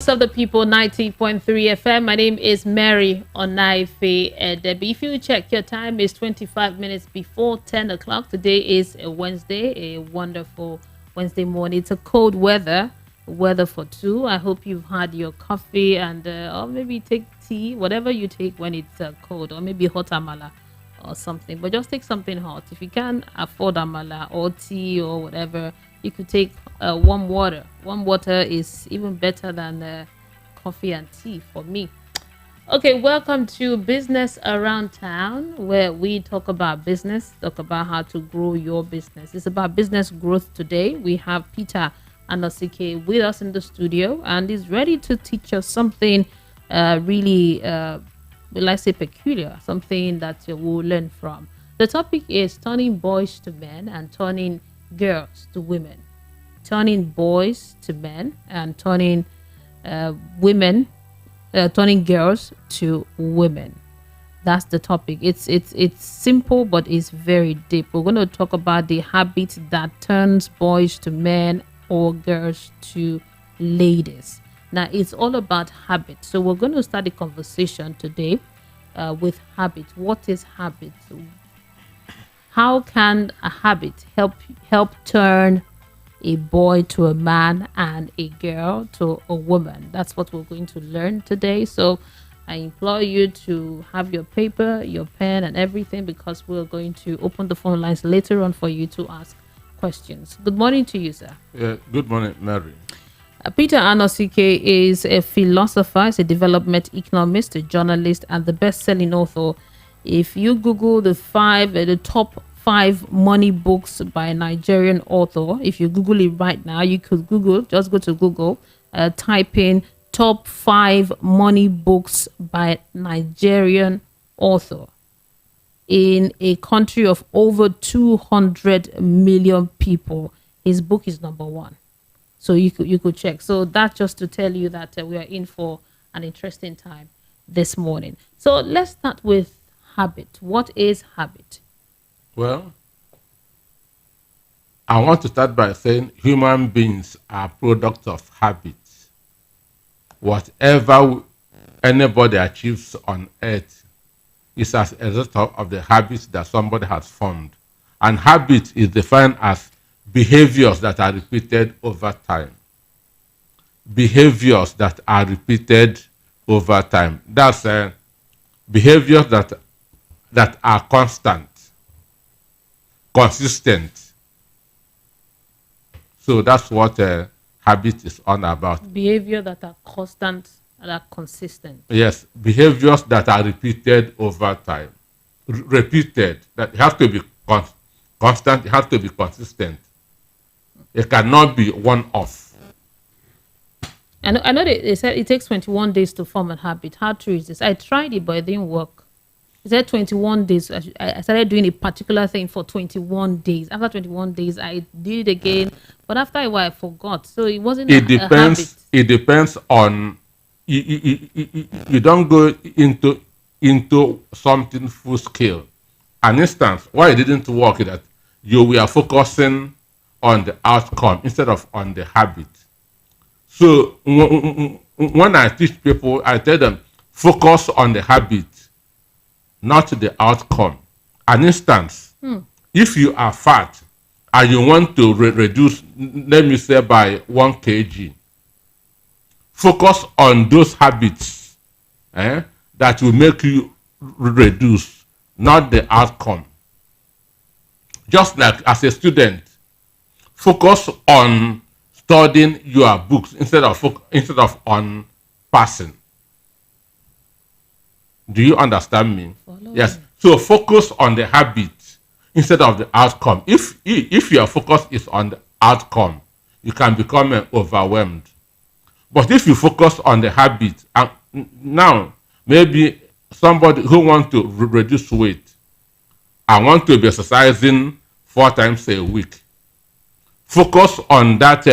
Of the people, 90.3 FM. My name is Mary Onaife Debbie. If you check your time, is 25 minutes before 10 o'clock. Today is a Wednesday, a wonderful Wednesday morning. It's a cold weather for two. I hope you've had your coffee and or maybe take tea, whatever you take when it's cold, or maybe hot amala or something. But just take something hot. If you can't afford amala or tea or whatever, you could take warm water. Warm water is even better than coffee and tea for me. Okay, welcome to Business Around Town, where we talk about business, talk about how to grow your business. It's about business growth today. We have Peter Anosike with us in the studio, and he's ready to teach us something really, will I say peculiar, something that we'll learn from. The topic is turning boys to men and turning girls to women, turning boys to men and turning turning girls to women. That's the topic. It's simple, but it's very deep. We're going to talk about the habit that turns boys to men or girls to ladies. Now, it's all about habit. So we're going to start the conversation today with habit. What is habit? How can a habit help turn a boy to a man and a girl to a woman? That's what we're going to learn today. So I implore you to have your paper, your pen, and everything, because we're going to open the phone lines later on for you to ask questions. Good morning to you, sir. Yeah, good morning, Mary. Peter Anosike is a philosopher, is a development economist, a journalist, and the best-selling author. If you Google the top 5 money books by a Nigerian author, if you Google it right now, you could just go to Google, type in top 5 money books by Nigerian author in a country of over 200 million people. His book is number 1. So you could check. So that's just to tell you that we are in for an interesting time this morning. So let's start with habit. What is habit? Well, I want to start by saying human beings are products of habits. Whatever anybody achieves on earth is as a result of the habits that somebody has formed. And habit is defined as behaviors that are repeated over time. Behaviors that are repeated over time. That's behaviors that are constant, consistent. So that's what habit is all about. Behavior that are constant and are consistent. Yes, behaviors that are repeated over time. Repeated. That have to be constant, it has to be consistent. It cannot be one-off. I know they said it takes 21 days to form a habit. How true is this? I tried it, but it didn't work. It said 21 days. I started doing a particular thing for 21 days. After 21 days, I did it again. But after a while, I forgot. So it wasn't a habit. It depends on... You don't go into something full scale. An instance, why it didn't work is that you were focusing on the outcome instead of on the habit. So when I teach people, I tell them, focus on the habit, not the outcome. An instance, if you are fat and you want to reduce, let me say by 1 kg, focus on those habits that will make you reduce, not the outcome. Just like as a student, focus on studying your books instead of on passing. Do you understand me? Yes. So focus on the habit instead of the outcome. If your focus is on the outcome, you can become overwhelmed. But if you focus on the habit, now maybe somebody who wants to reduce weight, I want to be exercising 4 times a week. Focus on that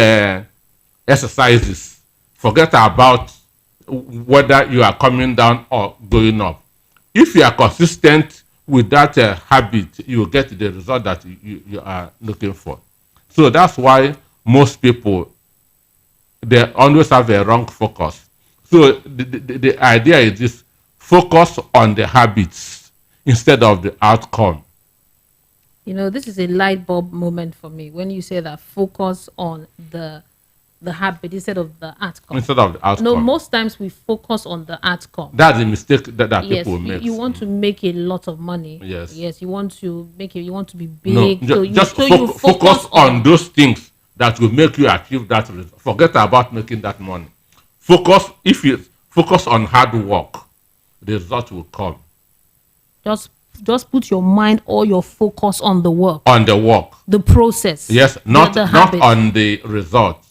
exercises. Forget about whether you are coming down or going up. If you are consistent with that habit, you will get the result that you are looking for. So that's why most people they always have a wrong focus. So the idea is this: focus on the habits instead of the outcome. This is a light bulb moment for me when you say that focus on the habit instead of the outcome. Instead of the outcome. No, most times we focus on the outcome. That's a mistake that Yes, people make. you want to make a lot of money. Yes. Yes, you want to make it. You want to be No, big. So just you focus on those things that will make you achieve that result. Forget about making that money. If you focus on hard work, the result will come. Just put your mind or your focus on the work. On the work. The process. Yes, not on the result.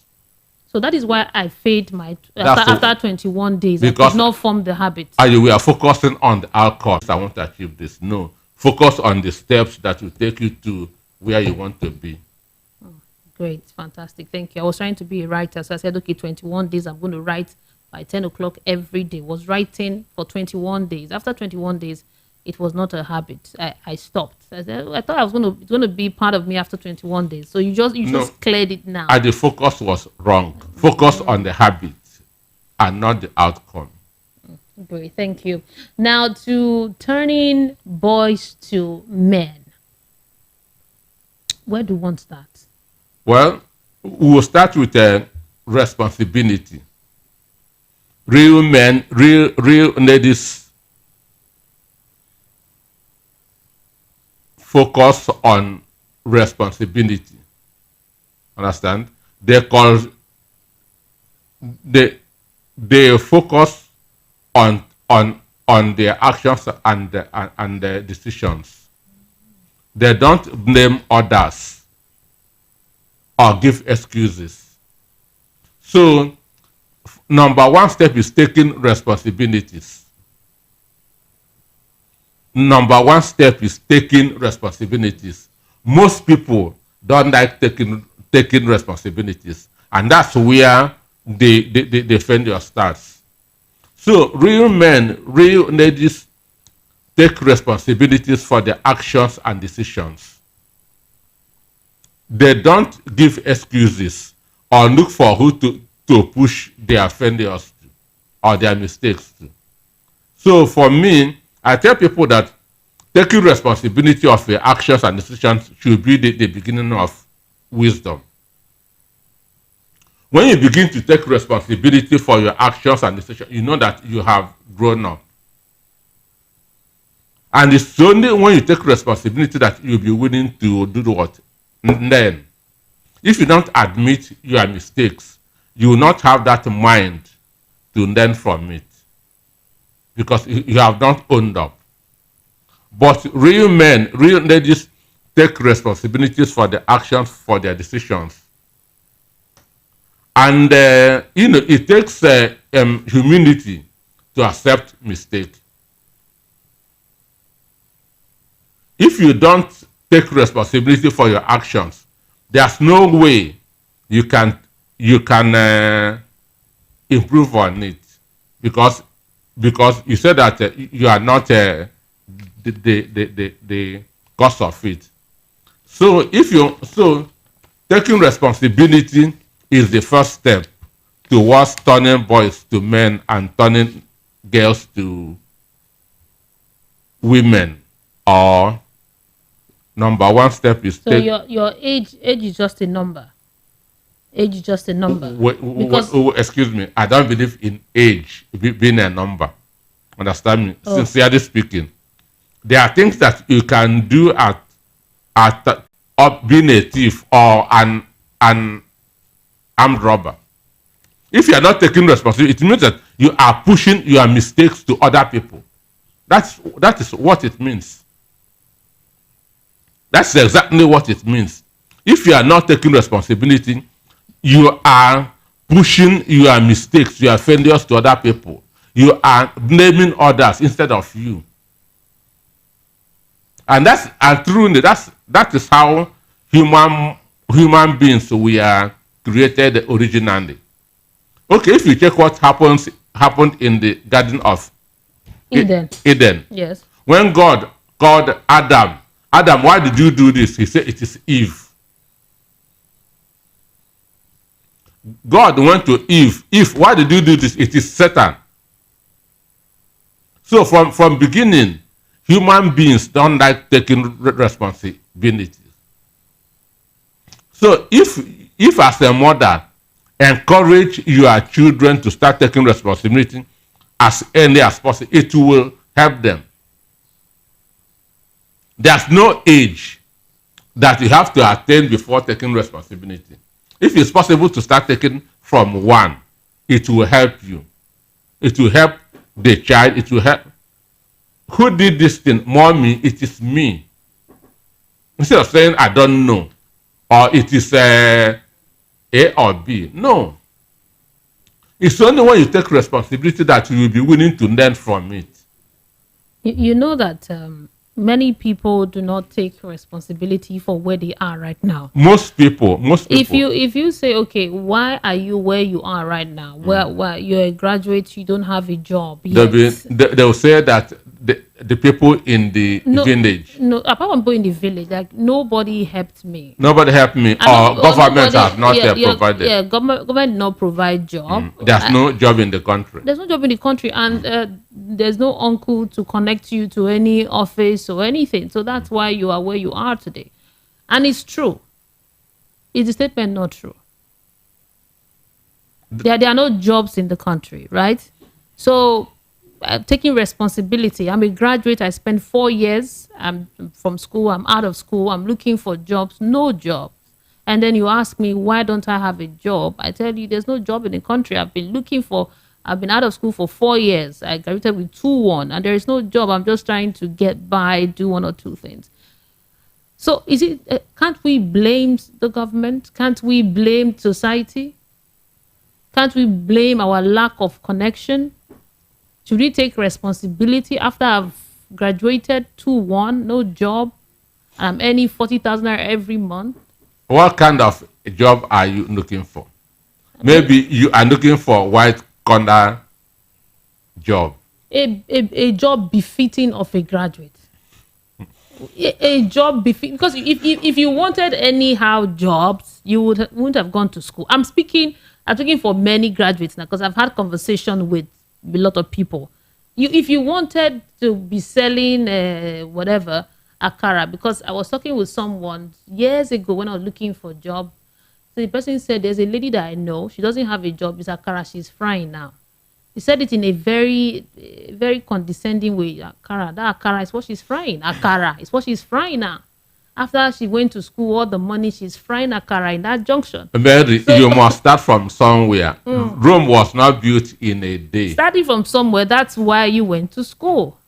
So that is why I failed after 21 days. I could not form the habit. We are focusing on the outcome. I want to achieve this. No, focus on the steps that will take you to where you want to be. Great, fantastic, thank you. I was trying to be a writer, so I said, okay, 21 days, I'm going to write by 10 o'clock every day. Was writing for 21 days. After 21 days, it was not a habit. I stopped. I thought it's going to be part of me after 21 days. So you just cleared it now. And the focus was wrong. Focus on the habit and not the outcome. Great, thank you. Now to turning boys to men. Where do one start? Well, we will start with responsibility. Real men, real ladies focus on responsibility. Understand? They focus on their actions and their decisions. They don't blame others or give excuses. So, number one step is taking responsibilities. Number one step is taking responsibilities. Most people don't like taking responsibilities, and that's where the failure starts. So real men, real ladies take responsibilities for their actions and decisions. They don't give excuses or look for who to push their failures to or their mistakes to. So for me, I tell people that taking responsibility of your actions and decisions should be the beginning of wisdom. When you begin to take responsibility for your actions and decisions, you know that you have grown up. And it's only when you take responsibility that you'll be willing to do what? Then, if you don't admit your mistakes, you will not have that mind to learn from it, because you have not owned up. But real men, real ladies take responsibilities for their actions, for their decisions. And, it takes humility to accept mistake. If you don't take responsibility for your actions, there's no way you can improve on it, because you said that you are not the cause of it. So taking responsibility is the first step towards turning boys to men and turning girls to women. Or number one step is your age is just a number. Age is just a number. Excuse me, I don't believe in age being a number. Understand me? Oh. Sincerely speaking, there are things that you can do at being a thief or an armed robber. If you are not taking responsibility, it means that you are pushing your mistakes to other people. That is what it means. That's exactly what it means. If you are not taking responsibility, you are pushing your mistakes, your failures to other people. You are blaming others instead of you. And that is how human beings we are created originally. Okay, if you check what happened in the Garden of Eden. Yes. When God called Adam, why did you do this? He said, it is Eve. God went to Eve. Eve, why did you do this? It is Satan. So from beginning, human beings don't like taking responsibility. So if as a mother encourage your children to start taking responsibility as early as possible, it will help them. There's no age that you have to attain before taking responsibility. If it's possible to start taking from 1, it will help you. It will help the child. It will help. Who did this thing? Mommy, it is me. Instead of saying, I don't know, or it is A or B. No. It's only when you take responsibility that you will be willing to learn from it. You know that many people do not take responsibility for where they are right now. Most people. If you say, okay, why are you where you are right now? Where you're a graduate, you don't have a job yet. They'll say that the people in the village. No, apart from people in the village, like nobody helped me. Nobody helped me, or government has not provided. Yeah, government not provide job. There's no job in the country. There's no job in the country, and there's no uncle to connect you to any office or anything. So that's why you are where you are today. And it's true. Is the statement not true? There are no jobs in the country, right? So taking responsibility. I'm a graduate. I spent 4 years. I'm from school. I'm out of school. I'm looking for jobs. No jobs. And then you ask me, why don't I have a job? I tell you, there's no job in the country. I've been out of school for 4 years. I graduated with 2-1, and there is no job. I'm just trying to get by, do 1 or 2 things. So is it? Can't we blame the government? Can't we blame society? Can't we blame our lack of connection? Should we take responsibility after I've graduated 2-1, no job, and I'm earning 40,000 every month? What kind of job are you looking for? Maybe you are looking for white collar job. A job befitting of a graduate. A job befitting, because if you wanted anyhow jobs, you wouldn't have gone to school. I'm speaking for many graduates now, because I've had conversation with a lot of people. If you wanted to be selling whatever akara, because I was talking with someone years ago when I was looking for a job. So the person said, there's a lady that I know, she doesn't have a job, it's akara, she's frying now. He said it in a very, very condescending way. Akara, that akara is what she's frying. Akara is what she's frying now. After she went to school, all the money, she's frying akara in that junction. Mary, so, you must start from somewhere. Rome was not built in a day. Starting from somewhere, that's why you went to school.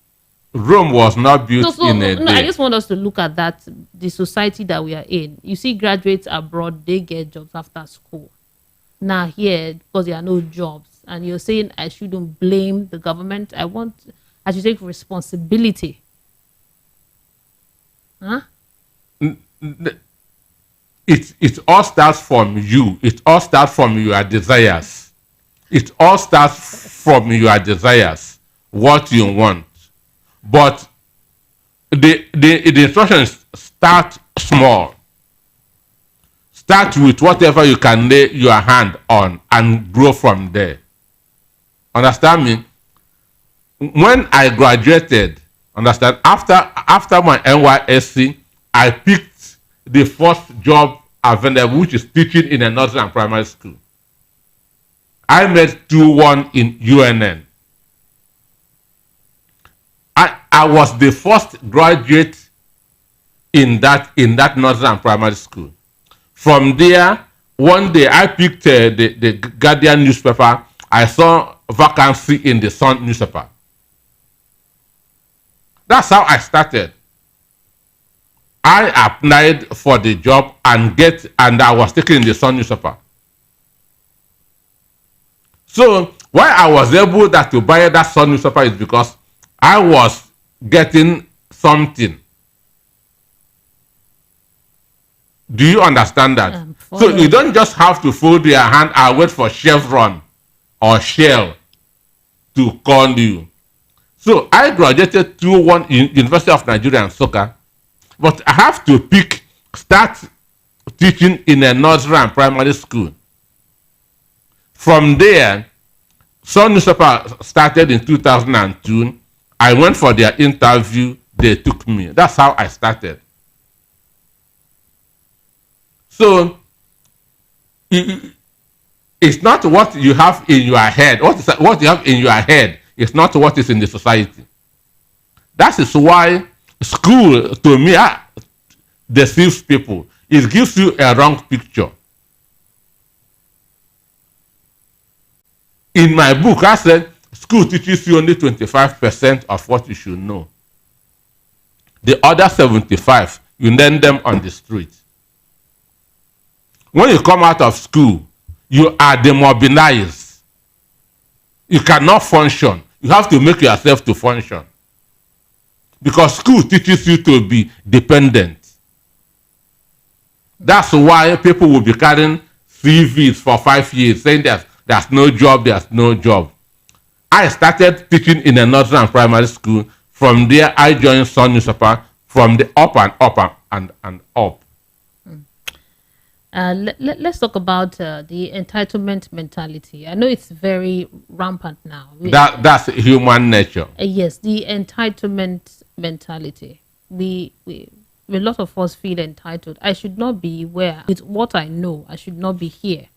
Rome was not built in a day. I just want us to look at that, the society that we are in. You see graduates abroad, they get jobs after school. Now here, because there are no jobs, and you're saying I shouldn't blame the government. I should take responsibility. Huh? It all starts from you. It all starts from your desires. It all starts from your desires, what you want. But the instructions start small. Start with whatever you can lay your hand on and grow from there. Understand me? When I graduated, understand, after my NYSC, I picked the first job available, which is teaching in a nursery and primary school. I made 2-1 in UNN. I was the first graduate in that nursery and primary school. From there, one day I picked the Guardian newspaper. I saw vacancy in the Sun newspaper. That's how I started. I applied for the job and I was taken in the Sun newspaper. So why I was able to buy that Sun newspaper is because I was getting something. Do you understand that? So you don't just have to fold your hand and wait for Chevron or Shell to call you. So I graduated 2-1 in University of Nigeria and Soccer, but I have to start teaching in a nursery and primary school. From there, Sun newspaper started in 2002. I went for their interview. They took me. That's how I started. So it's not what you have in your head. What you have in your head is not what is in the society. That is why school, to me, deceives people. It gives you a wrong picture. In my book, I said school teaches you only 25% of what you should know. The other 75, you learn them on the street. When you come out of school, you are demobilized. You cannot function. You have to make yourself to function. Because school teaches you to be dependent. That's why people will be carrying CVs for 5 years, saying there's no job, there's no job. I started teaching in a nursery and primary school. From there, I joined Sun newspaper. From the up and up and up. Let's talk about the entitlement mentality. I know it's very rampant now. That's human nature. Yes, the entitlement mentality. A lot of us feel entitled. I should not be where, with what I know, I should not be here.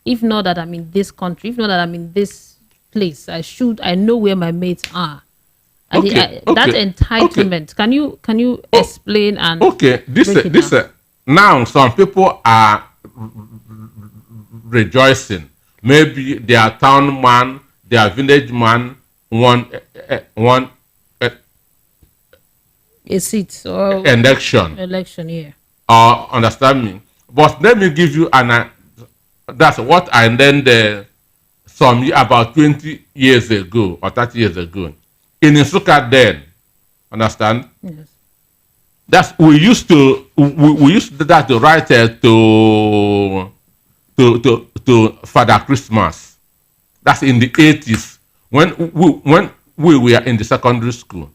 If not that I'm in this country, if not that I'm in this place, I know where my mates are. Okay, that entitlement. Okay. Can you explain and this now some people are rejoicing. Maybe their town man, their village man won a seat or election. Yeah. Understand me? But let me give you that's what I learned about 20 years ago or 30 years ago. In Nsukka then, understand? Yes. We used to write to Father Christmas. That's in the 80s when we were in the secondary school.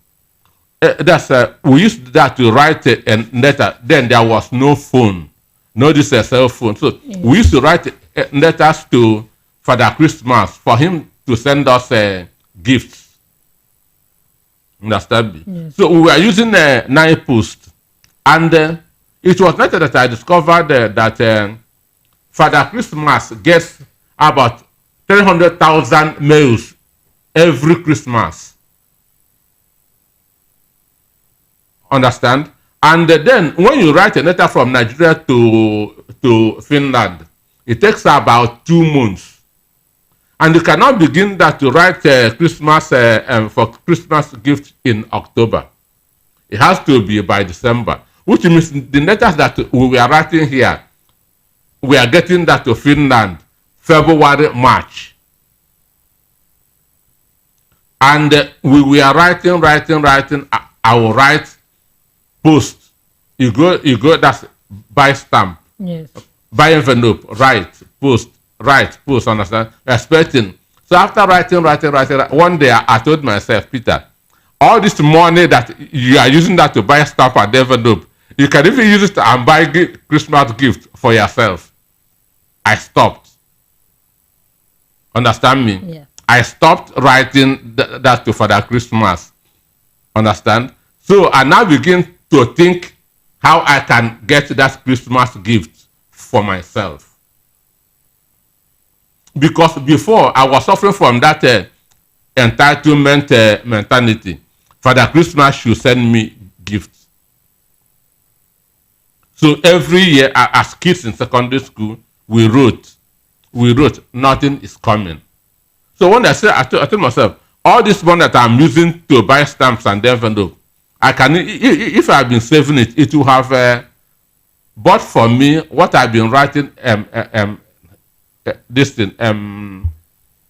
We used to write a letter. Then there was no phone, no cell phone. So we used to write letters to Father Christmas for him to send us gifts. Understand me? Yes. So we were using Nine Post, and it was later that I discovered that Father Christmas gets about 300,000 mails every Christmas. Understand? And then when you write a letter from Nigeria to Finland, it takes about 2 months. And you cannot begin to write Christmas for Christmas gift in October. It has to be by December, which means the letters that we were writing here, we are getting that to Finland February, March. And we were writing. I will write post. You go. That's buy stamp. Yes. Buy envelope. Write post. Understand? Expecting. So after writing, one day I told myself, Peter, all this money that you are using that to buy stamp and envelope, you can even use it and buy Christmas gift for yourself. I stopped. Understand me? Yeah. I stopped writing that to Father Christmas. Understand? So I now begin to think how I can get that Christmas gift for myself. Because before I was suffering from that entitlement mentality. Father Christmas should send me gifts. So every year as kids in secondary school, we wrote, nothing is coming. So when I told myself, all this money that I'm using to buy stamps and envelope, I can, if I've been saving it, it will have bought for me what I've been writing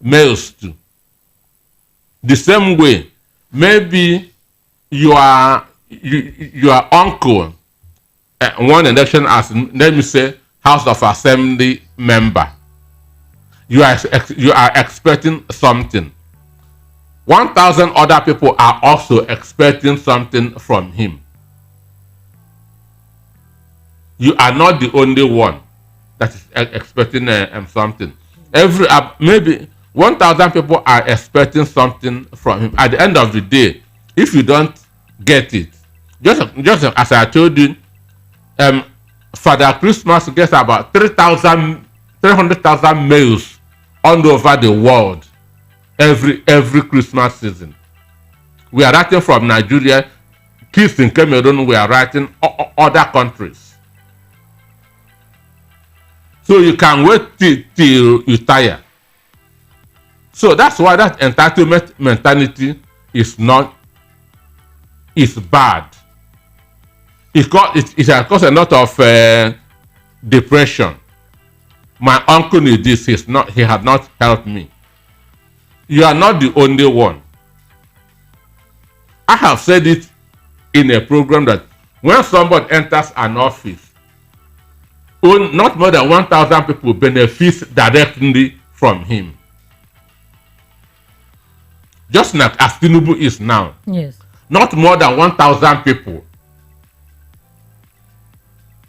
mails to. The same way, maybe your uncle won election as, let me say, House of Assembly member. You are expecting something. 1,000 other people are also expecting something from him. You are not the only one that is expecting something. Maybe 1,000 people are expecting something from him. At the end of the day, if you don't get it, just as I told you, Father Christmas gets about 300,000 mails all over the world every Christmas season. We are writing from Nigeria. Kids in Cameroon, we are writing other countries. So you can wait till you tire. So that's why that entitlement mentality is bad. It has caused a lot of depression. My uncle needs this. He had not helped me. You are not the only one. I have said it in a program that when somebody enters an office, not more than 1,000 people benefit directly from him. Just like as Tinubu is now. Yes. Not more than 1,000 people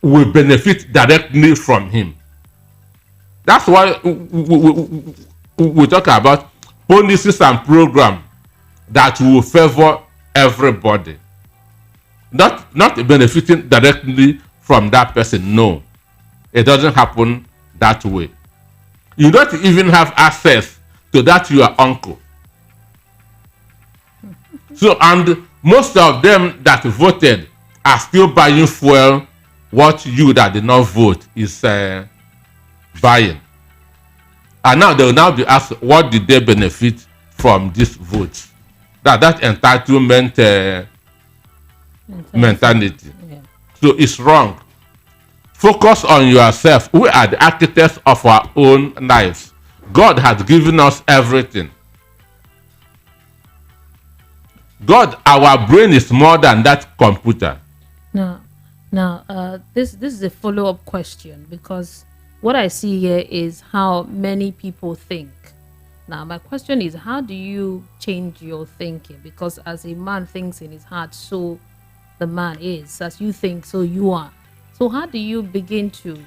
will benefit directly from him. That's why we talk about policies and programs that will favor everybody. Not benefiting directly from that person. No. It doesn't happen that way. You don't even have access to that your uncle. So, and most of them that voted are still buying fuel what you that did not vote is buying. And now they will now be asked, what did they benefit from this vote? That entitlement mentality. Yeah. So it's wrong. Focus on yourself. We are the architects of our own lives. God has given us everything. God, our brain is more than that computer. Now, this is a follow-up question, because what I see here is how many people think. Now, my question is, how do you change your thinking? Because as a man thinks in his heart, so the man is. As you think, so you are. So how do you begin to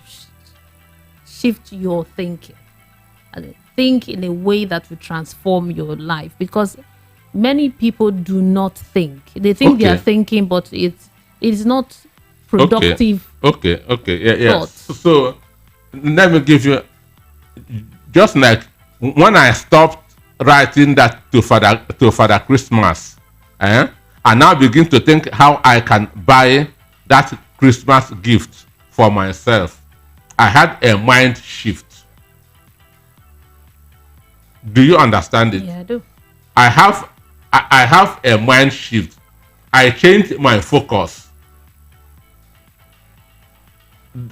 shift your thinking? And think in a way that will transform your life? Because many people do not think. They think they are thinking, but it is not productive. Okay. Yeah. So let me give you, just like when I stopped writing that to Father Christmas, I now begin to think how I can buy that Christmas gift for myself. I had a mind shift. Do you understand it? Yeah, I do. I have a mind shift. I changed my focus.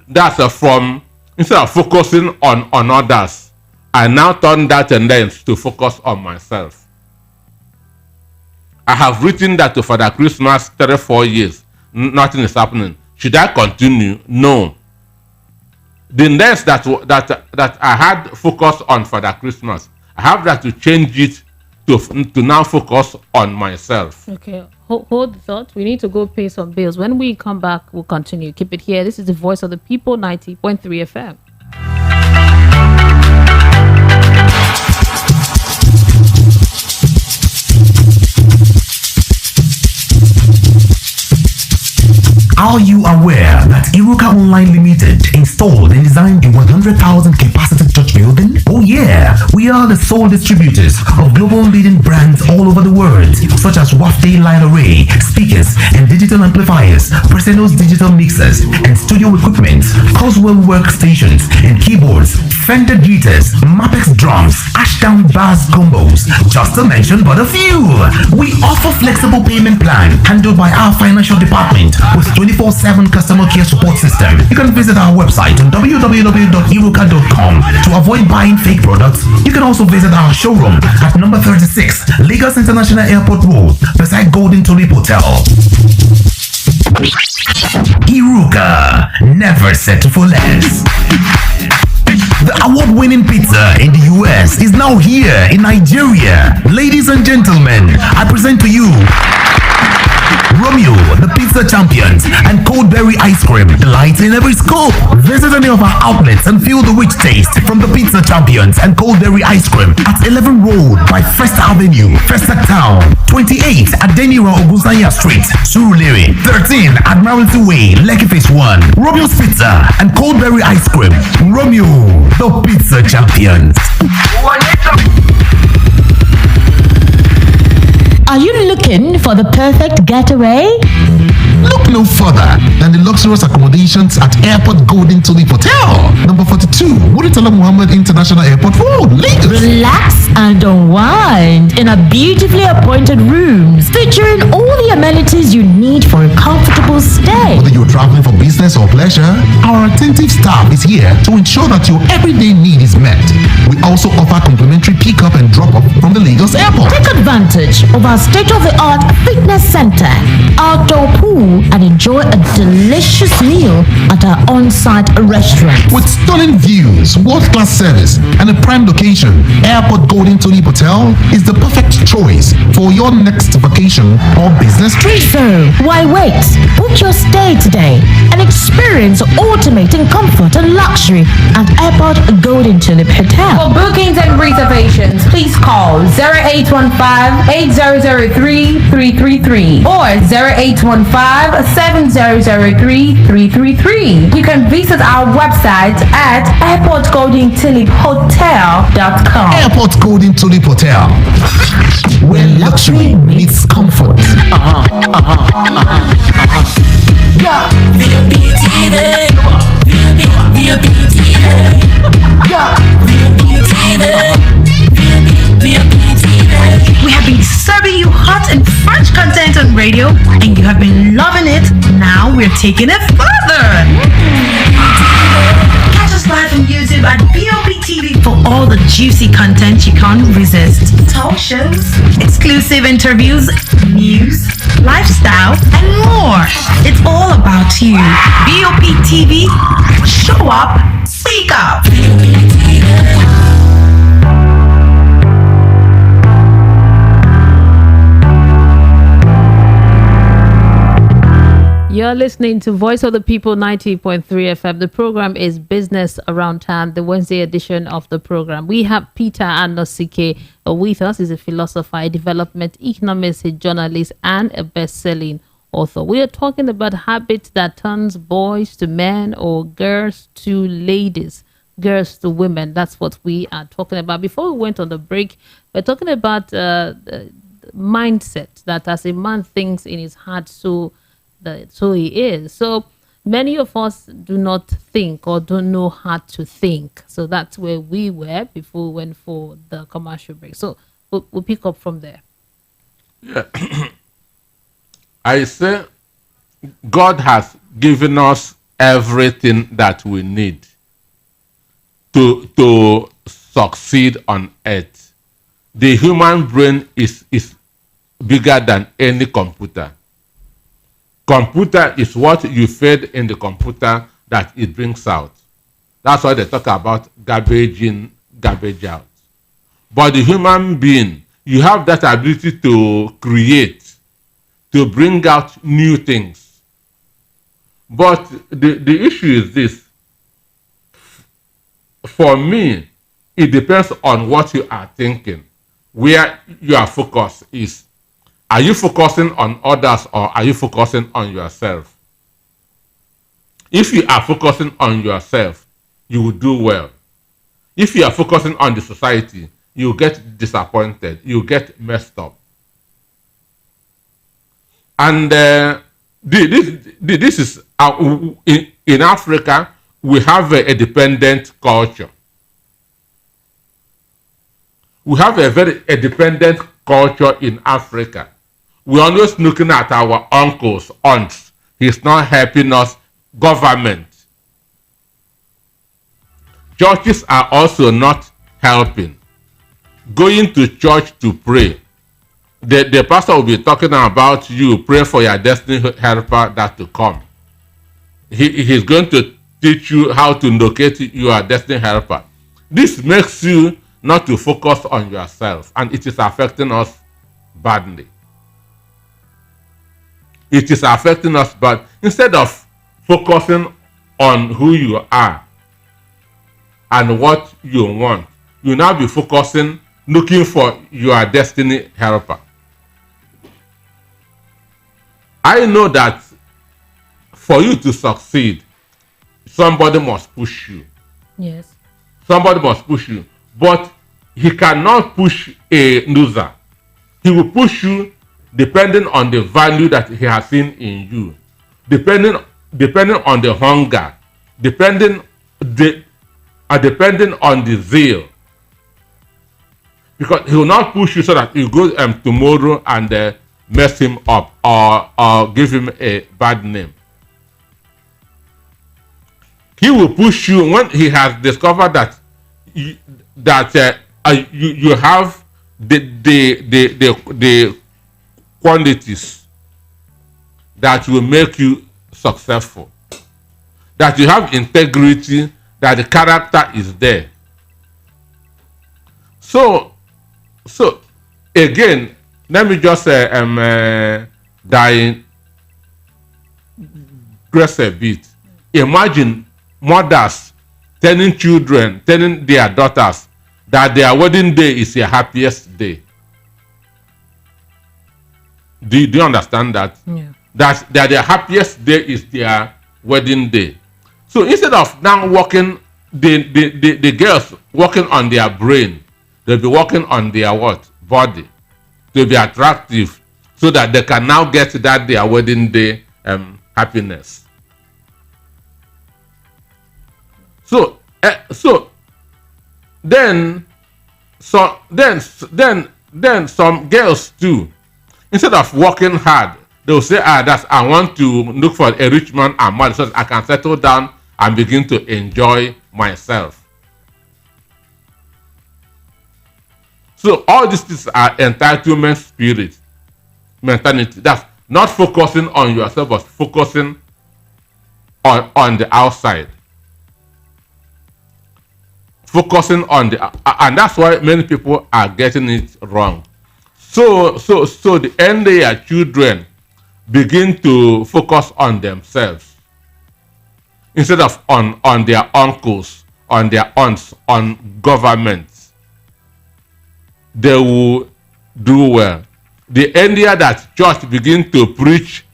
That's from, instead of focusing on others, I now turn that lens to focus on myself. I have written that to Father Christmas 3-4 years. Nothing is happening. Should I continue? No. The lens that I had focused on Father Christmas, I have that to change it to now focus on myself. Okay, hold the thought. We need to go pay some bills. When we come back, we'll continue. Keep it here. This is the Voice of the People, 90.3 FM. Are you aware that Iruka Online Limited installed and designed a 100,000 capacity church building? Oh yeah, we are the sole distributors of global leading brands all over the world, such as Wafday Line Array, speakers and digital amplifiers, Preseno's digital mixers and studio equipment, Coswell workstations and keyboards, Fender guitars, Mapex drums, Ashdown bass combos, just to mention but a few. We offer flexible payment plan handled by our financial department with 24/7 customer care support system. You can visit our website on www.iruka.com to avoid buying fake products. You can also visit our showroom at number 36 Lagos International Airport Road beside Golden Tulip Hotel. Iruka, never settle for less. The award-winning pizza in the US is now here in Nigeria. Ladies and gentlemen, I present to you Romeo, the pizza champions, and Coldberry ice cream delight in every scoop. Visit any of our outlets and feel the rich taste from the pizza champions and Coldberry ice cream at 11 Road by First Avenue, First Town, 28 at Denira Ogusanya Street, Surulere, 13 Admiralty Way, Lekki Phase 1. Romeo's Pizza and Coldberry ice cream. Romeo, the pizza champions. Are you looking for the perfect getaway? Look no further than the luxurious accommodations at Airport Golden Tulip Hotel, number 42, Muritala Muhammad International Airport Road, Lagos. Relax and unwind in a beautifully appointed rooms featuring all the amenities you need for a comfortable stay. Whether you're traveling for business or pleasure, our attentive staff is here to ensure that your everyday need is met. We also offer complimentary pickup and drop-off from the Lagos Airport. Take advantage of our state-of-the-art fitness center, outdoor pool, and enjoy a delicious meal at our on-site restaurant. With stunning views, world-class service, and a prime location, Airport Golden Tulip Hotel is the perfect choice for your next vacation or business trip. So, why wait? Book your stay today and experience ultimate in comfort and luxury at Airport Golden Tulip Hotel. For bookings and reservations, please call 0815-8003-333 or 0815-7003-333. You can visit our website at airportgoldentuliphotel.com. Airport Golden Tulip Hotel, where luxury meets comfort. We have been serving you hot and fresh content on radio, and you have been loving it. Now we're taking it further. Catch us live on YouTube at BOP TV for all the juicy content you can't resist. Talk shows, exclusive interviews, news, lifestyle, and more. It's all about you. BOP TV, show up, speak up. You're listening to Voice of the People 90.3 FM. The program is Business Around Town, the Wednesday edition of the program. We have Peter Anosike with us. He's a philosopher, a development economist, a journalist, and a best-selling author. We are talking about habits that turns boys to men or girls to ladies, girls to women. That's what we are talking about. Before we went on the break, we're talking about the mindset that as a man thinks in his heart, so he is. So many of us do not think or don't know how to think. So that's where we were before we went for the commercial break. So we'll pick up from there. Yeah. I say God has given us everything that we need to succeed on earth. The human brain is bigger than any computer. Computer is what you fed in the computer that it brings out. That's why they talk about garbage in, garbage out. But the human being, you have that ability to create, to bring out new things. But the issue is this. For me, it depends on what you are thinking, where your focus is. Are you focusing on others or are you focusing on yourself? If you are focusing on yourself, you will do well. If you are focusing on the society, you get disappointed, you get messed up. And this is, in Africa, we have a dependent culture. We have a very dependent culture in Africa. We're always looking at our uncles, aunts. He's not helping us. Government. Churches are also not helping. Going to church to pray. The pastor will be talking about you. Pray for your destiny helper that to come. He's going to teach you how to locate your destiny helper. This makes you not to focus on yourself, and it is affecting us badly. it is affecting us. But instead of focusing on who you are and what you want, you now be focusing, looking for your destiny helper. I know that for you to succeed, somebody must push you. Yes. Somebody must push you. But he cannot push a loser. He will push you depending on the value that he has seen in you, depending on the hunger, depending on the zeal. Because he will not push you so that you go tomorrow and mess him up or give him a bad name. He will push you when he has discovered that you have the qualities that will make you successful, that you have integrity, that the character is there. So again, let me just digress a bit. Imagine mothers telling their daughters that their wedding day is their happiest day. Do you understand that? Yeah. That their happiest day is their wedding day. So instead of now working, the girls working on their brain, they'll be working on their what? Body. To be attractive so that they can now get that their wedding day happiness. So then some girls too, instead of working hard, they'll say, I want to look for a rich man and marry so that I can settle down and begin to enjoy myself. So all these things are entitlement spirit, mentality. That's not focusing on yourself, but focusing on the outside. Focusing on and that's why many people are getting it wrong. So the end year children begin to focus on themselves instead of on their uncles, on their aunts, on government. They will do well. The end year that church begin to preach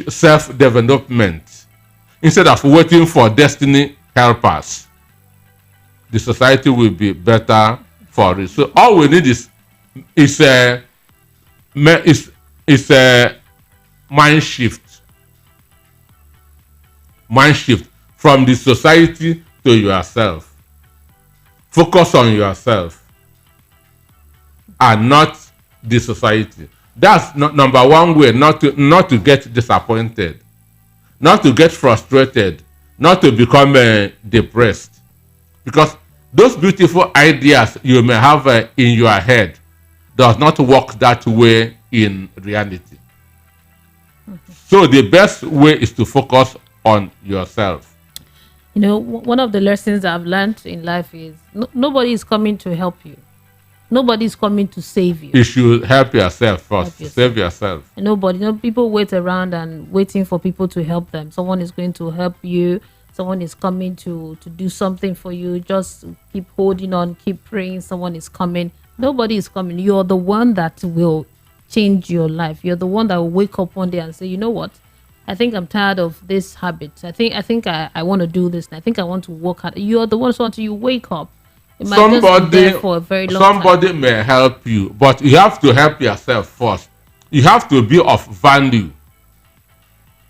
self-development instead of waiting for destiny helpers, the society will be better for it. So all we need is a mind shift from the society to yourself. Focus on yourself and not the society. That's number one way not to get disappointed, not to get frustrated, not to become depressed. Because those beautiful ideas you may have in your head does not work that way in reality. So the best way is to focus on yourself. You know, one of the lessons I've learned in life is nobody is coming to help you. Nobody is coming to save you. You should help yourself first. Save yourself. Nobody. People wait around and waiting for people to help them. Someone is going to help you. Someone is coming to do something for you. Just keep holding on. Keep praying. Someone is coming. Nobody is coming. You're the one that will change your life. You're the one that will wake up one day and say, you know what? I think I'm tired of this habit. I think I want to do this. I think I want to work hard. You're the one so until you wake up. It might just be there for a very long somebody time. may help you, but you have to help yourself first. You have to be of value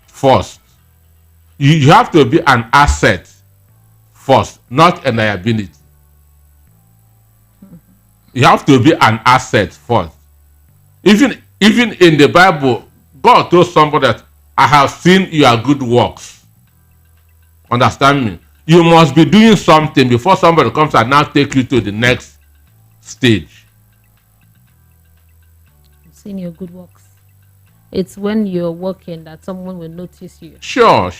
first. You have to be an asset first, not a liability. You have to be an asset first. Even in the Bible, God told somebody that I have seen your good works. Understand me? You must be doing something before somebody comes and now take you to the next stage. I've seen your good works. It's when you're working that someone will notice you. Sure.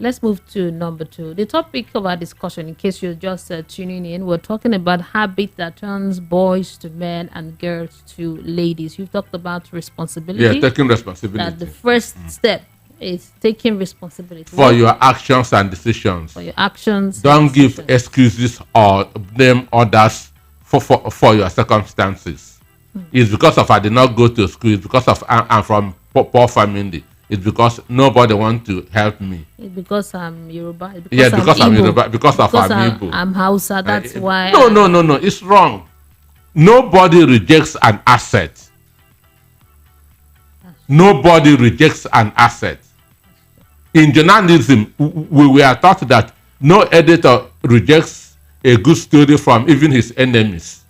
Let's move to number 2. The topic of our discussion, in case you're just tuning in, we're talking about habits that turns boys to men and girls to ladies. You've talked about responsibility. Yeah, taking responsibility. That the first step is taking responsibility for your actions and decisions. For your actions. Don't give excuses or blame others for your circumstances. It's because of I did not go to school. It's because of I'm from poor family. It's because nobody wants to help me. It's because I'm Yoruba. It's Because I'm Yoruba. Because I'm Igbo. I'm Hausa. That's why. No. It's wrong. Nobody rejects an asset. Nobody rejects an asset. In journalism, we were taught that no editor rejects a good story from even his enemies.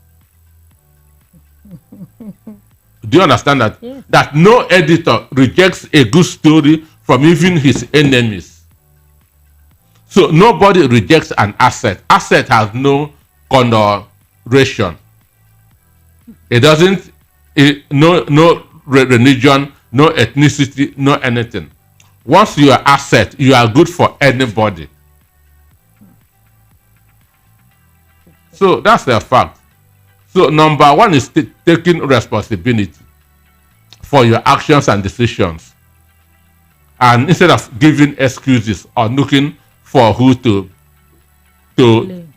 Do you understand that? Yeah. That no editor rejects a good story from even his enemies. So nobody rejects an asset. Asset has no connotation. It doesn't, no religion, no ethnicity, no anything. Once you are asset, you are good for anybody. So that's the fact. So number 1 is taking responsibility for your actions and decisions. And instead of giving excuses or looking for who to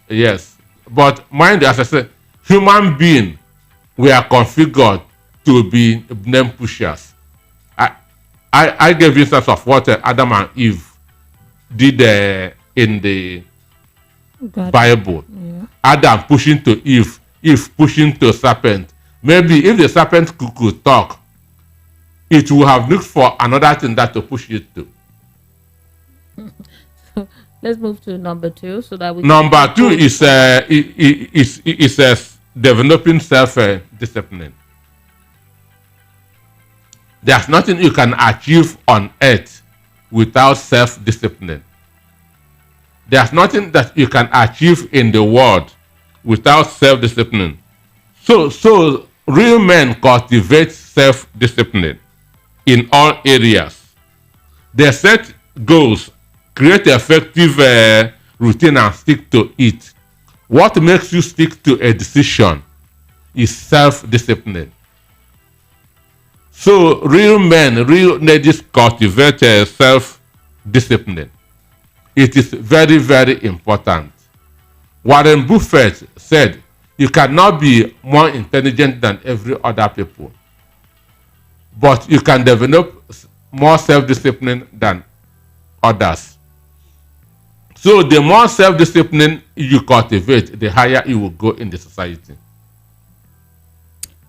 yes. But mind you, as I said, human beings, we are configured to be name pushers. I gave instance of what Adam and Eve did in the Bible. Yeah. Adam pushing to Eve pushing to serpent. Maybe if the serpent could talk, it would have looked for another thing that to push it to. Let's move to number 2 so that we. Number 2 is developing self-discipline. There's nothing you can achieve on earth without self-discipline. There's nothing that you can achieve in the world without self-discipline. So real men cultivate self-discipline in all areas. They set goals, create effective routine and stick to it. What makes you stick to a decision is self-discipline. So real men, real ladies cultivate self-discipline. It is very, very important. Warren Buffett said, you cannot be more intelligent than every other people, but you can develop more self-discipline than others. So the more self-discipline you cultivate, the higher you will go in the society.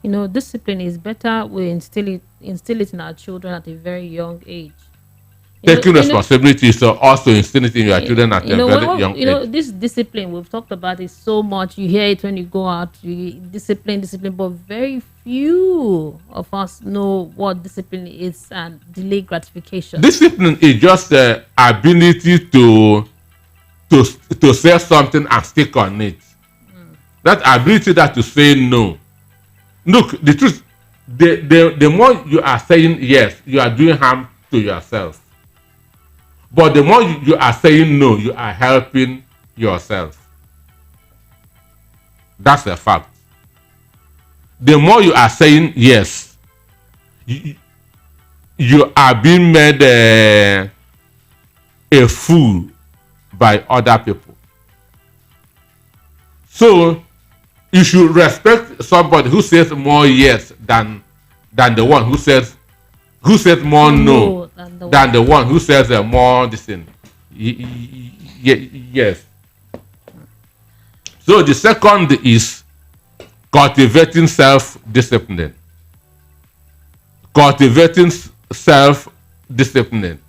You know, discipline is better. We instill it in our children at a very young age. Taking responsibility is also instilling in your children at a very young age. This discipline we've talked about is so much. You hear it when you go out. Discipline, but very few of us know what discipline is and delay gratification. Discipline is just the ability to say something and stick on it. That ability that to say no. Look, the truth, the more you are saying yes, you are doing harm to yourself. But the more you are saying no, you are helping yourself. That's a fact. The more you are saying yes, you are being made a fool by other people. So you should respect somebody who says more yes than the one who says more no than the one who says more this thing. Yes. So the second is cultivating self-discipline. Cultivating self-discipline.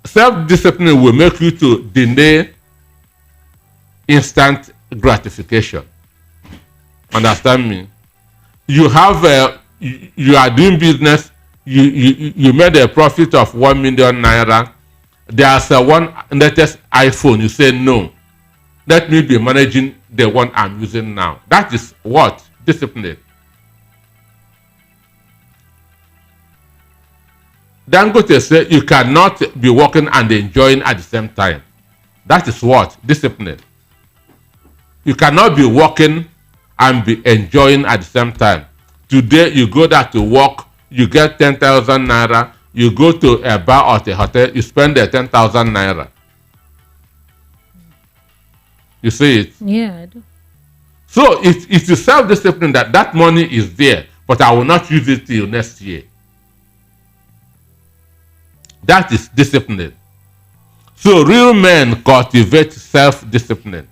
Self-discipline will make you to delay instant gratification. Understand me? You have you are doing business. You made a profit of 1 million naira. There's one latest iPhone. You say no. Let me be managing the one I'm using now. That is what? Discipline. Dangote said you cannot be working and enjoying at the same time. That is what? Discipline. You cannot be working and be enjoying at the same time. Today you go there to work, you get 10,000 naira. You go to a bar or a hotel, you spend the 10,000 naira. You see it? Yeah, I do. So it's a self-discipline that money is there, but I will not use it till next year. That is discipline. So real men cultivate self-discipline.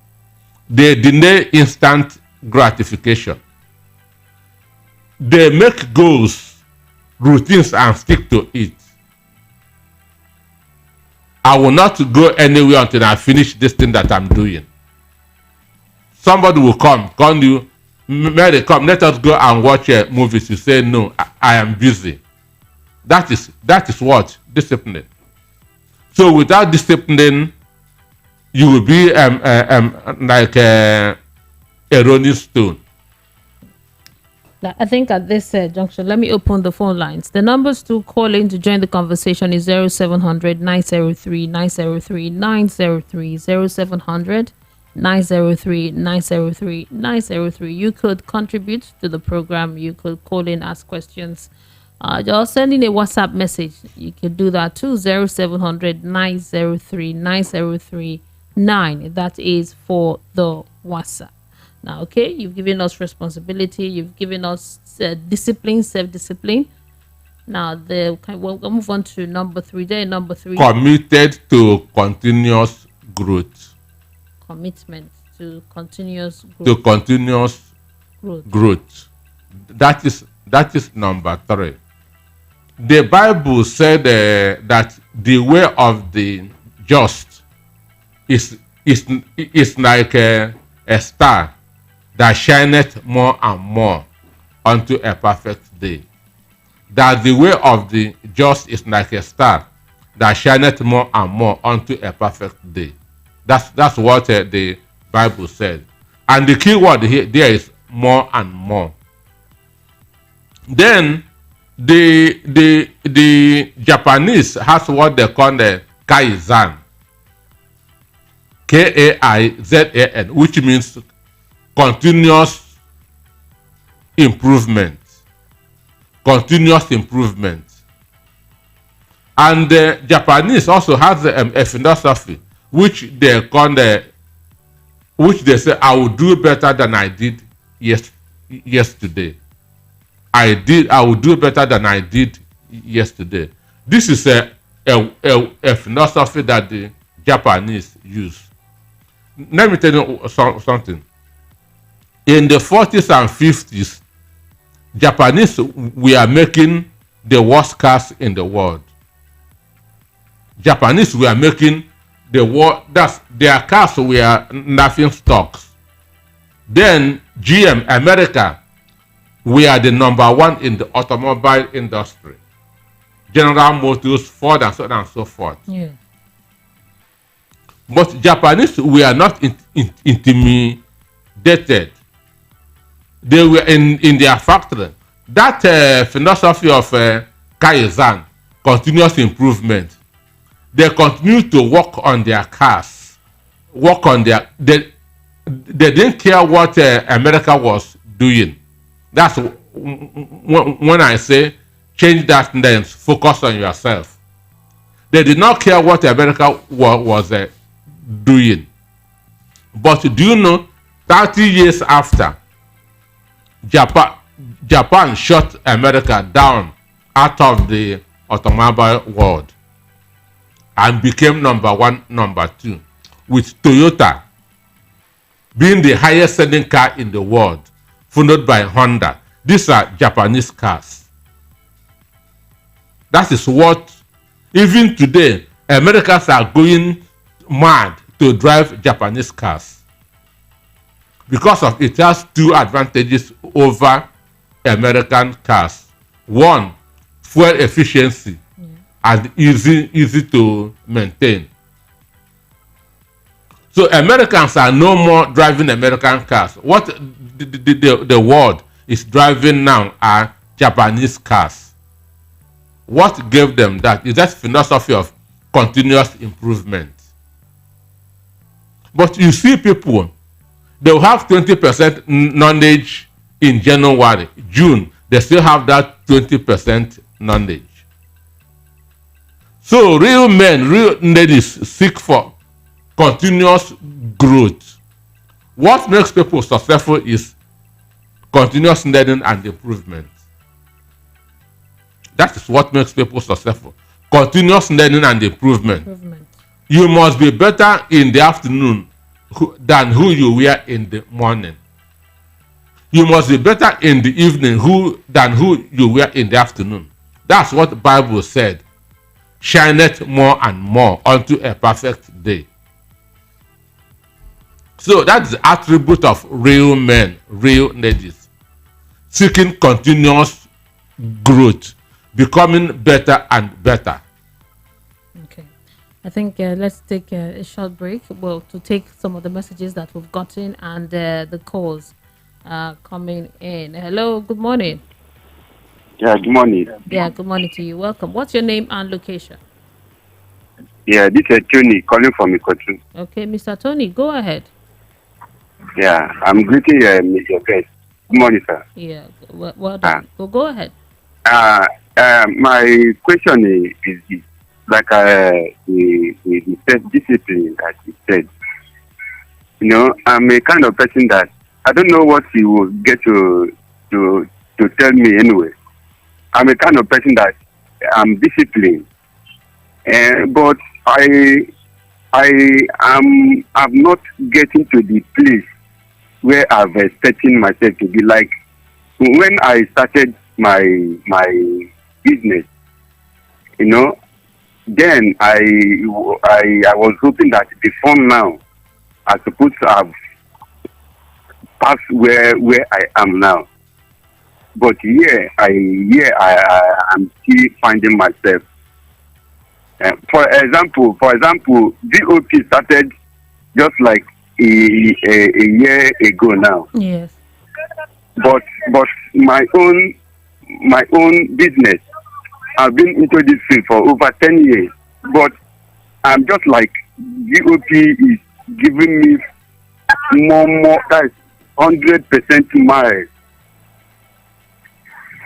They deny instant gratification. They make goals, routines, and stick to it. I will not go anywhere until I finish this thing that I'm doing. Somebody will call you, Mary, come, let us go and watch movies. You say, no, I am busy. That is what? Discipline. So without discipline, you will be like a rolling stone. I think at this junction, let me open the phone lines. The numbers to call in to join the conversation is 0700 903 903 903 0700 903 903 903. You could contribute to the program. You could call in, ask questions. Just send in a WhatsApp message. You can do that too. 0700 903 903 9. That is for the WhatsApp. Now, okay, you've given us responsibility. You've given us discipline, self-discipline. Now, we'll move on to number 3. There, number 3. Committed to continuous growth. Commitment to continuous growth. To continuous growth. That is number 3. The Bible said that the way of the just is like a star that shineth more and more unto a perfect day. That the way of the just is like a star that shineth more and more unto a perfect day. That's what the Bible said. And the key word here there is more and more. Then the Japanese has what they call the Kaizen. Kaizan, which means continuous improvement. Continuous improvement. And the Japanese also has a philosophy which they call which they say, I will do better than I did yesterday. I will do better than I did yesterday. This is a philosophy that the Japanese use. Let me tell you something. In the 40s and 50s, Japanese were making the worst cars in the world. Japanese were making their cars were nothing stocks. Then GM America were the number 1 in the automobile industry. General Motors, Ford, and so on and so forth. Yeah. But Japanese were not intimidated. They were in their factory. That philosophy of Kaizen, continuous improvement, they continue to work on their cars, they didn't care what America was doing. That's when I say change that lens, focus on yourself. They did not care what America was doing. But do you know, 30 years after, Japan shut America down out of the automobile world and became number 1, number 2, with Toyota being the highest selling car in the world, followed by Honda. These are Japanese cars. That is what, even today, Americans are going mad to drive Japanese cars. Because of it has 2 advantages over American cars. 1, fuel efficiency, and easy to maintain. So Americans are no more driving American cars. What the world is driving now are Japanese cars. What gave them that is that philosophy of continuous improvement. But you see people, they'll have 20% knowledge in January, June, they still have that 20% knowledge. So real men, real ladies seek for continuous growth. What makes people successful is continuous learning and improvement. That is what makes people successful. Continuous learning and improvement. You must be better in the afternoon than who you were in the morning. You must be better in the evening than who you were in the afternoon. That's what the Bible said. Shineth more and more unto a perfect day. So that's the attribute of real men, real ladies. Seeking continuous growth, becoming better and better. Okay. I think let's take a short break. Well, to take some of the messages that we've gotten and the calls coming in. Hello, good morning. Yeah, good morning. Yeah, good morning to you. Welcome. What's your name and location? Yeah, this is Tony calling from Ikotu. Okay, Mr. Tony, go ahead. Yeah, I'm greeting Mr. Guest. Good morning, sir. Yeah, well done. Go ahead. My question is this. Like the self-discipline that you said. You know, I'm a kind of person that I don't know what he will get to tell me anyway. I'm a kind of person that I'm disciplined, but I'm not getting to the place where I've expecting myself to be. Like when I started my business, you know, then I was hoping that before now I supposed to have passed where I am now. But I'm still finding myself. For example, VOP started just like a year ago now. Yes. But my own business, I've been into this field for over 10 years. But I'm just like VOP is giving me more, that's 100% miles.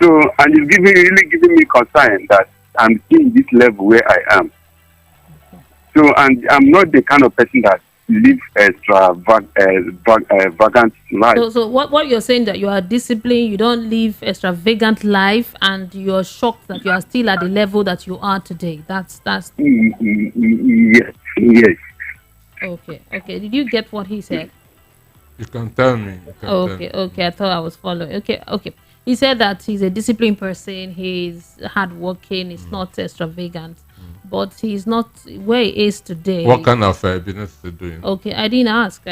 So, and it's really giving me concern that I'm in this level where I am. So, and I'm not the kind of person that lives extravagant life. So what you're saying, that you are disciplined, you don't live extravagant life, and you're shocked that you are still at the level that you are today. That's. Yes. Okay. Did you get what he said? You can tell me. Okay. I thought I was following. Okay. He said that he's a disciplined person. He's hardworking. He's not extravagant, but he's not where he is today. What kind of business is he doing? Okay, I didn't ask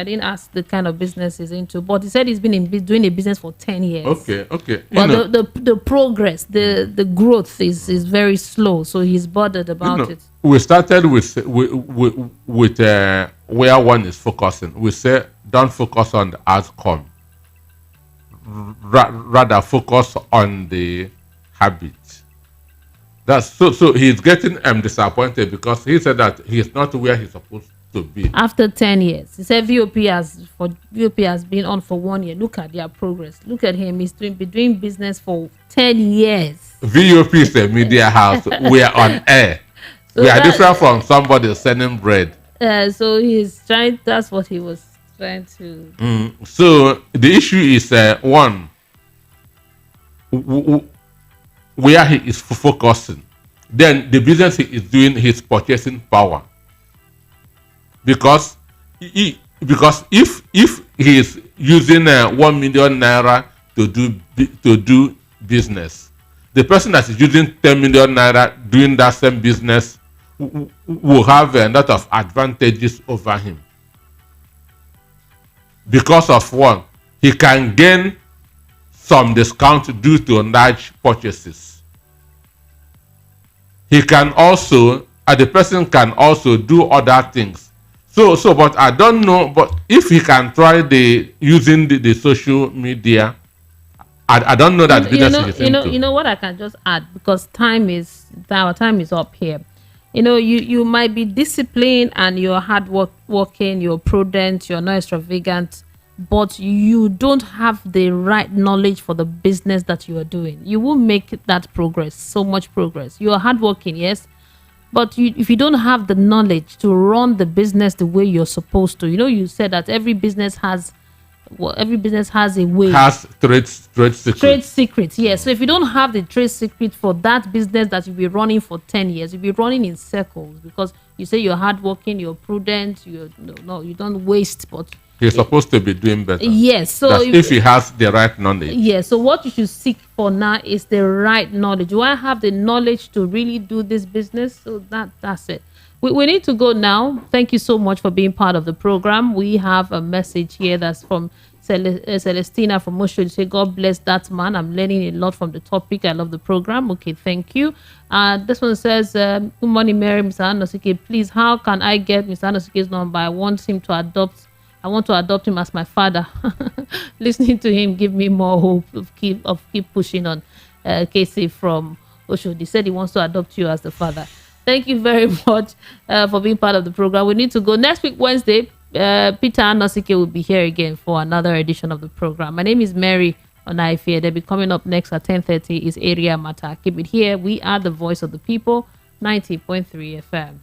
the kind of business he's into, but he said he's been doing a business for 10 years. Okay. But the progress, the growth is very slow, so he's bothered about it. We started with where one is focusing. We say don't focus on the outcome. Rather focus on the habit. That's so he's getting disappointed because he said that he's not where he's supposed to be. After 10 years. He said VOP has been on for 1 year. Look at their progress. Look at him. He's been doing business for 10 years. VOP is a media house. We are on air. So we are different from somebody selling bread. So he's trying, that's what he was trying to. So the issue is one, where he is focusing. Then the business he is doing, his purchasing power. Because if he is using 1 million naira to do business, the person that is using 10 million naira doing that same business will have a lot of advantages over him. Because of one, he can gain some discount due to large purchases. He can also, the person can also do other things. So, but I don't know, but if he can try using the social media, I don't know that leadership is you know what I can just add, because our time is up here. You might be disciplined and you're working, you're prudent, you're not extravagant, but you don't have the right knowledge for the business that you are doing. You won't make that progress, so much progress. You are hardworking, yes, but if you don't have the knowledge to run the business the way you're supposed to, you said that every business has a way. Has trade secrets. Trade secrets, yes. So if you don't have the trade secret for that business that you'll be running for 10 years, you'll be running in circles, because you say you're hardworking, you're prudent, you don't waste, but he's supposed to be doing better. Yes. So if he has the right knowledge. Yes. So what you should seek for now is the right knowledge. Do I have the knowledge to really do this business? So that's it. We need to go now. Thank you so much for being part of the program. We have a message here that's from Celestina from Mosho. You say, God bless that man. I'm learning a lot from the topic. I love the program. Okay, thank you. This one says, good morning, Mary, Mr. Anosike. Please, how can I get Mr. Anosike's number? I want to adopt him as my father. Listening to him give me more hope of keep pushing on. Casey from Oshodi said he wants to adopt you as the father. Thank you very much for being part of the program. We need to go. Next week, Wednesday, Peter Anosike will be here again for another edition of the program. My name is Mary Onaife. They'll be coming up next at 10:30 is Area Matter. Keep it here. We are the voice of the people, 90.3 FM.